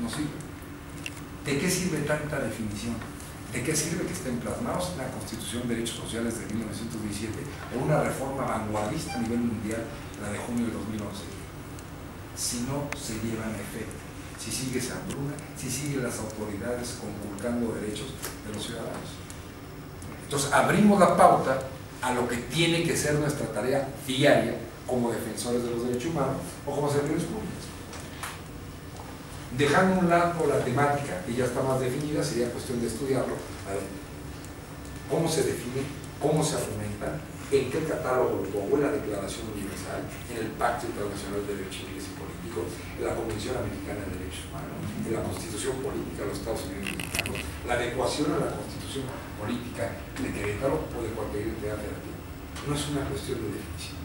no sirve. ¿De qué sirve tanta definición? ¿De qué sirve que estén plasmados en la Constitución de Derechos Sociales de 1917 o una reforma vanguardista a nivel mundial, la de junio de 2011? Si no se llevan a efecto, si sigue esa hambruna, si siguen las autoridades conculcando derechos de los ciudadanos. Entonces abrimos la pauta a lo que tiene que ser nuestra tarea diaria como defensores de los derechos humanos o como servidores públicos. Dejando a un lado la temática, que ya está más definida, sería cuestión de estudiarlo, a ver, cómo se define, cómo se argumenta, en qué catálogo lo pongo, en la Declaración Universal, en el Pacto Internacional de Derechos Civiles y Políticos, en la Convención Americana de Derechos Humanos, en la Constitución Política de los Estados Unidos Mexicanos, la adecuación a la Constitución Política de Querétaro o de cualquier entidad federativa. No es una cuestión de definición.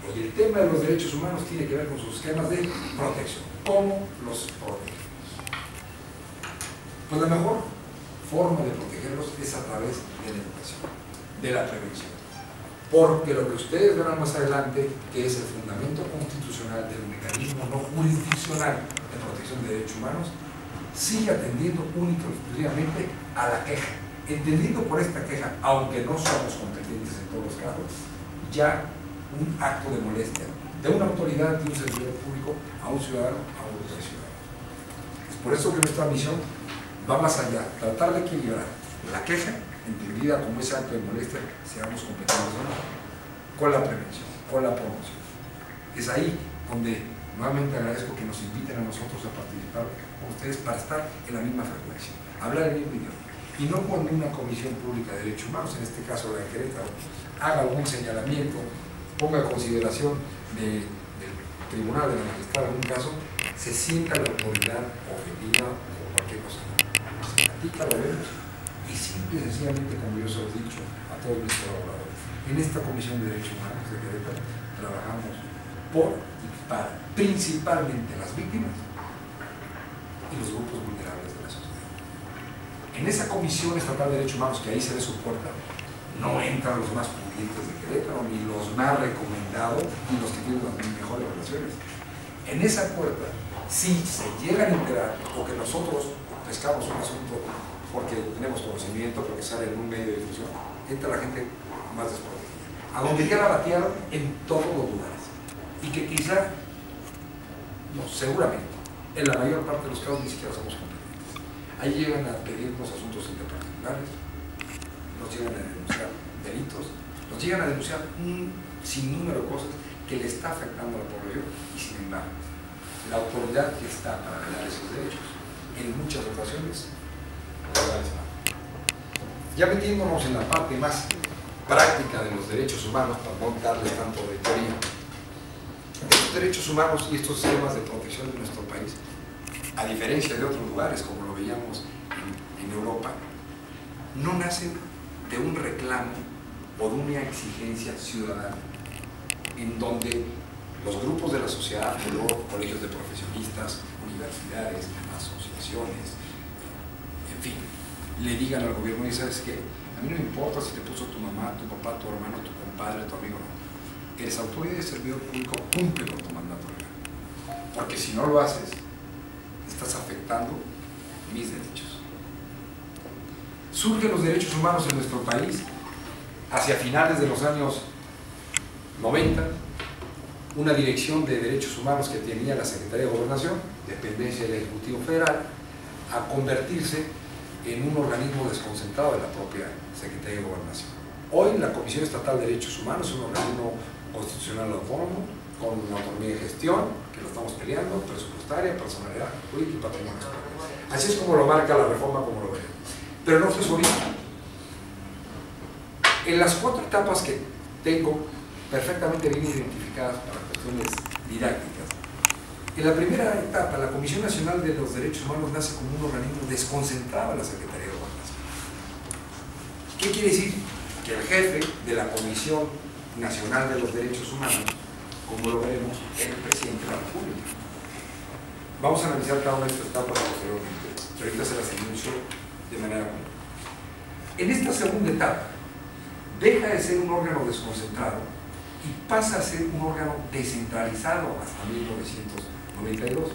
Porque el tema de los derechos humanos tiene que ver con sus esquemas de protección. ¿Cómo los protegemos? Pues la mejor forma de protegerlos es a través de la educación, de la prevención. Porque lo que ustedes verán más adelante, que es el fundamento constitucional del mecanismo no jurisdiccional de protección de derechos humanos, sigue atendiendo única y exclusivamente a la queja. Entendido por esta queja, aunque no somos competentes en todos los casos, ya un acto de molestia de una autoridad, de un servidor público, a un ciudadano, a un otro ciudadano. Es por eso que nuestra misión va más allá, tratar de equilibrar la queja, entendida como ese acto de molestia, seamos competentes o no, con la prevención, con la promoción. Es ahí donde nuevamente agradezco que nos inviten a nosotros a participar con ustedes para estar en la misma frecuencia, hablar el mismo idioma. Y no cuando una comisión pública de derechos humanos, en este caso la de Querétaro, haga algún señalamiento, ponga a consideración del Tribunal de la Majestad en un caso, se sienta la autoridad ofendida o cualquier cosa. Se platica, lo vemos, y simple y sencillamente, como yo se lo he dicho a todos mis colaboradores, en esta Comisión de Derechos Humanos de Querétaro trabajamos por y para principalmente las víctimas y los grupos vulnerables de la sociedad. En esa Comisión Estatal de Derechos Humanos, que ahí se ve su puerta, no entran los más pudientes de Querétaro, ni los más recomendados, ni los que tienen las mejores relaciones. En esa puerta, si se llegan a enterar, o que nosotros pescamos un asunto porque tenemos conocimiento, porque sale en un medio de difusión, entra la gente más desprotegida. A donde ya la batearon en todos los lugares. Y que quizá, no, seguramente, en la mayor parte de los casos ni siquiera somos competentes. Ahí llegan a pedirnos asuntos interparticulares, nos llegan a denunciar delitos, nos llegan a denunciar un sinnúmero de cosas que le está afectando a la población, y sin embargo, la autoridad que está para velar esos derechos, en muchas ocasiones, ya metiéndonos en la parte más práctica de los derechos humanos, para no darle tanto de teoría, estos derechos humanos y estos sistemas de protección de nuestro país, a diferencia de otros lugares, como lo veíamos en Europa, no nacen de un reclamo o de una exigencia ciudadana, en donde los grupos de la sociedad, colegios de profesionistas, universidades, asociaciones, en fin, le digan al gobierno, y sabes qué, a mí no me importa si te puso tu mamá, tu papá, tu hermano, tu compadre, tu amigo, no. Eres autoridad y servidor público, cumple con tu mandato legal. Porque si no lo haces, estás afectando mis derechos. Surgen los derechos humanos en nuestro país hacia finales de los años 90, una dirección de derechos humanos que tenía la Secretaría de Gobernación, dependencia del Ejecutivo Federal, a convertirse en un organismo desconcentrado de la propia Secretaría de Gobernación. Hoy la Comisión Estatal de Derechos Humanos es un organismo constitucional autónomo, con una autonomía de gestión, que lo estamos peleando, presupuestaria, personalidad jurídica y patrimonio. Así es como lo marca la reforma, como lo veremos. Pero no fue solito. En las 4 etapas que tengo perfectamente bien identificadas para cuestiones didácticas, en la primera etapa, la Comisión Nacional de los Derechos Humanos nace como un organismo desconcentrado de la Secretaría de Gobernación. ¿Qué quiere decir? Que el jefe de la Comisión Nacional de los Derechos Humanos, como lo veremos, es el presidente de la República. Vamos a analizar cada una de estas etapas posteriormente, pero ahorita se las enuncio de manera común. En esta segunda etapa, deja de ser un órgano desconcentrado y pasa a ser un órgano descentralizado hasta 1992.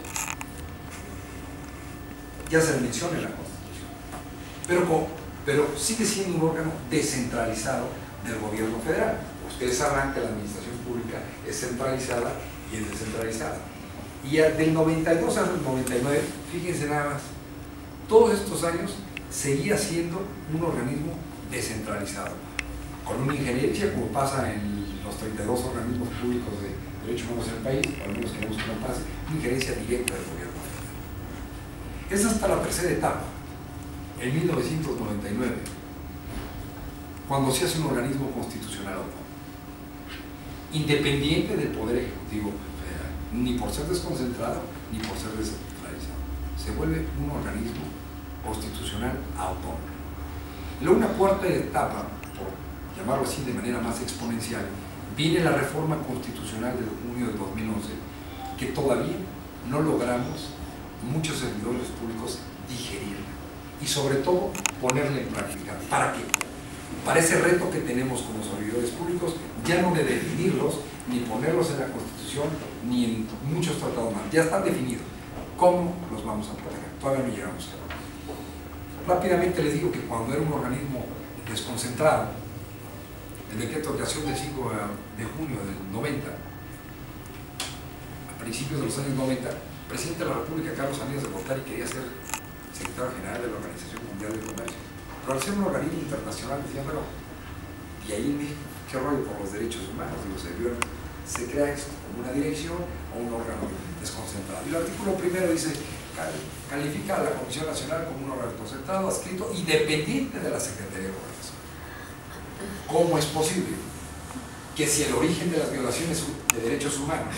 ya se menciona en la Constitución. Pero sigue siendo un órgano descentralizado del gobierno federal. Ustedes sabrán que la administración pública es centralizada y es descentralizada. Y del 92 al 99, fíjense nada más, todos estos años seguía siendo un organismo descentralizado, con una injerencia, como pasa en los 32 organismos públicos de derechos humanos en el país, o al menos queremos que no pase, una injerencia directa del gobierno federal. Es hasta la tercera etapa, en 1999, cuando se hace un organismo constitucional autónomo, independiente del Poder Ejecutivo federal, ni por ser desconcentrado, ni por ser descentralizado. Se vuelve un organismo constitucional autónomo. Luego, una cuarta etapa, por llamarlo así de manera más exponencial, viene la reforma constitucional de junio de 2011, que todavía no logramos muchos servidores públicos digerirla y sobre todo ponerla en práctica. ¿Para qué? Para ese reto que tenemos como servidores públicos, ya no de definirlos, ni ponerlos en la Constitución, ni en muchos tratados más. Ya están definidos. ¿Cómo los vamos a proteger? Todavía no llegamos a eso. Rápidamente les digo que cuando era un organismo desconcentrado, el decreto de creación del 5 de junio del 90, a principios de los años 90, el presidente de la República, Carlos Salinas de Gortari, quería ser secretario general de la Organización Mundial de Comercio. Pero al ser un organismo internacional decían, pero, y ahí en México, ¿qué rollo por los derechos humanos? Digo, se crea esto como una dirección o un órgano desconcentrado. Y el artículo primero dice, califica a la Comisión Nacional como un órgano desconcentrado, adscrito y dependiente de la Secretaría de Gobernación. ¿Cómo es posible que si el origen de las violaciones de derechos humanos,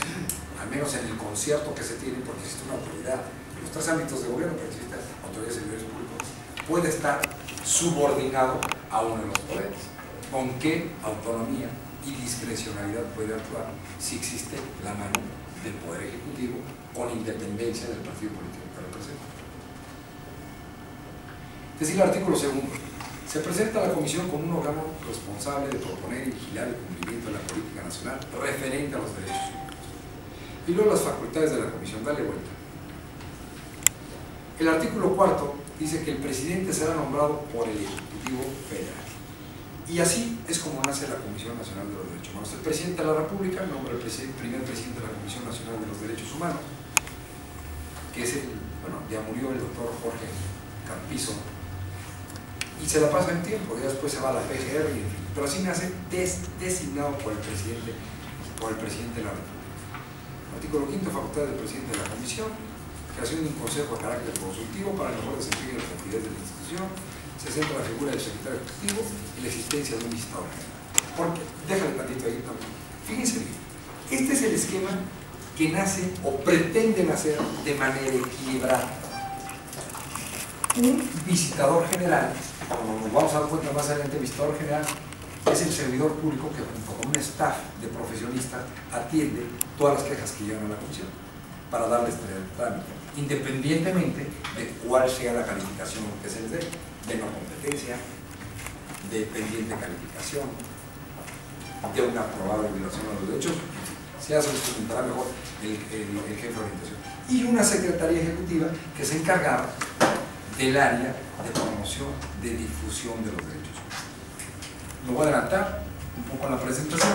al menos en el concierto que se tiene, porque existe una autoridad en los tres ámbitos de gobierno, pero existe autoridad de servidores públicos, puede estar subordinado a uno de los poderes? ¿Con qué autonomía y discrecionalidad puede actuar si existe la mano del Poder Ejecutivo con independencia del partido político que representa? Es decir, el artículo segundo, se presenta a la Comisión como un órgano responsable de proponer y vigilar el cumplimiento de la política nacional referente a los derechos humanos. Y luego las facultades de la Comisión, dale vuelta. El artículo cuarto dice que el presidente será nombrado por el Ejecutivo Federal. Y así es como nace la Comisión Nacional de los Derechos Humanos. El presidente de la República nombra el primer presidente de la Comisión Nacional de los Derechos Humanos, que es ya murió el doctor Jorge Campizo, y se la pasa en tiempo, ya después se va a la PGR, y en fin. Pero así nace designado por el presidente de la República. Artículo quinto, facultad del presidente de la Comisión, creación de un consejo de carácter consultivo para el mejor desempeño de la actividad de la institución. Se centra la figura del secretario ejecutivo y la existencia de un visitador general. Porque, déjale tantito ahí también. Fíjense bien, este es el esquema que nace o pretende nacer de manera equilibrada. Un visitador general, como nos vamos a dar cuenta más adelante, el visitador general es el servidor público que junto con un staff de profesionistas atiende todas las quejas que llegan a la comisión para darles trámite, independientemente de cuál sea la calificación que se les dé, de no competencia, de pendiente calificación, de una probable violación de los derechos. Se hace instrumentará mejor el jefe de orientación. Y una secretaría ejecutiva que se encargaba del área de promoción, de difusión de los derechos humanos. Me voy a adelantar un poco en la presentación.